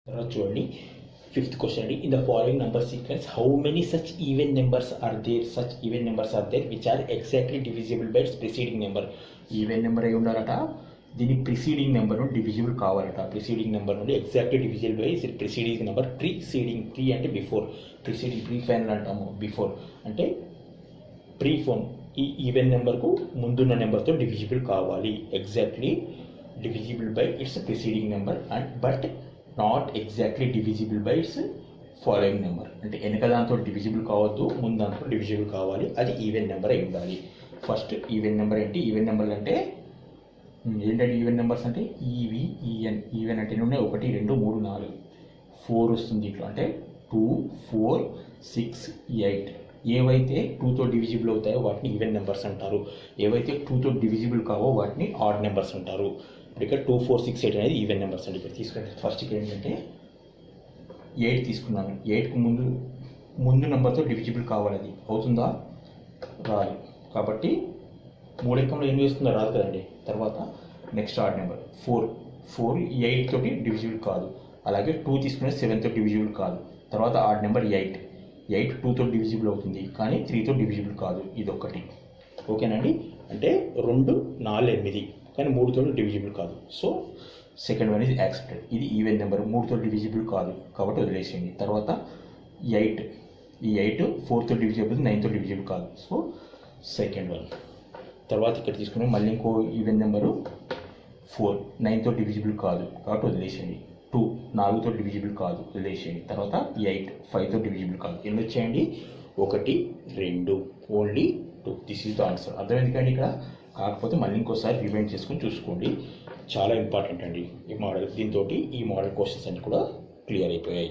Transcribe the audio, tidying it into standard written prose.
తర్వాత చూడండి fifth question అండి. In the following number sequence how many such even numbers are there which are exactly divisible by its preceding number. Even number అయి ఉండాలట, దీని preceding number divisible కావాలట. Preceding number నుండి exactly divisible by preceding number. Pre అంటే before, preceding pre final అంటాము. Before అంటే pre phone, ఈ even నెంబర్కు ముందున్న నెంబర్తో డివిజిబుల్ కావాలి. Exactly divisible by its preceding number and but not exactly divisible by it's following number. అంటే వెనక దాంతో డివిజిబుల్ కావద్దు, ముందు దాంతో డివిజిబుల్ కావాలి. అది ఈవెన్ నెంబర్ అయి ఉండాలి. ఫస్ట్ ఈవెన్ నెంబర్ ఏంటి? ఈవెన్ నెంబర్లు అంటే ఏంటంటే ఈవెన్ నెంబర్స్ అంటే ఈవెన్. ఈవెన్ అంటే ఉన్నాయి 1 2 3 4 4 వస్తుంది ఇట్లా. అంటే 2 4 6 8. ఏవైతే 2తో డివిజిబుల్ అవుతాయో వాటిని ఈవెన్ నెంబర్స్ అంటారు. ఏవైతే 2తో డివిజిబుల్ కావో వాటిని ఆడ్ నెంబర్స్ అంటారు. ఇక్కడ 2 4 6 8 అనేది ఈవెన్ నెంబర్స్ అండి. ఇక్కడ తీసుకుంటే ఫస్ట్ ఇక్కడ ఏంటంటే 8 తీసుకున్నాను. 8కు ముందు నెంబర్తో డివిజిబుల్ కావాలి. అది అవుతుందా? రాదు. కాబట్టి 3 అంకంలో ఏం చేస్తుందో రాదు కదండి. తర్వాత నెక్స్ట్ ఆడ్ నెంబర్ 4 8 తోటి డివిజిబుల్ కాదు. అలాగే 2 తీసుకునే 7తో డివిజిబుల్ కాదు. తర్వాత ఆడ్ నెంబర్ 8 2తో డివిజిబుల్ అవుతుంది కానీ 3తో డివిజిబుల్ కాదు. ఇది ఒకటి. ఓకేనండి. అంటే 2 4 8 కానీ 3తో డివిజిబుల్ కాదు. So second one is accepted. ఇది ఈవెన్ నెంబర్, 3తో డివిజిబుల్ కాదు కాబట్టి వదిలేసేయండి. తర్వాత 8, ఈ 8 4తో డివిజిబుల్, 9తో డివిజిబుల్ కాదు. So second one. తర్వాత ఇక్కడ తీసుకున్నాం మళ్ళీ ఇంకో ఈవెన్ నెంబరు 4 9తో డివిజిబుల్ కాదు కాబట్టి వదిలేసేయండి. 2 4తో డివిజిబుల్ కాదు, వదిలేసేయండి. తర్వాత 8 5తో డివిజిబుల్ కాదు. ఎన్ని వచ్చాయండి? 1 2 only 2. This is the answer. అర్థమైంది కానీ ఇక్కడ. కాకపోతే మళ్ళీ ఇంకోసారి రిమైండ్ చేసుకొని చూసుకోండి. చాలా ఇంపార్టెంట్ అండి ఈ మోడల్. దీంతో ఈ మోడల్ క్వశ్చన్స్ అన్ని కూడా క్లియర్ అయిపోయాయి.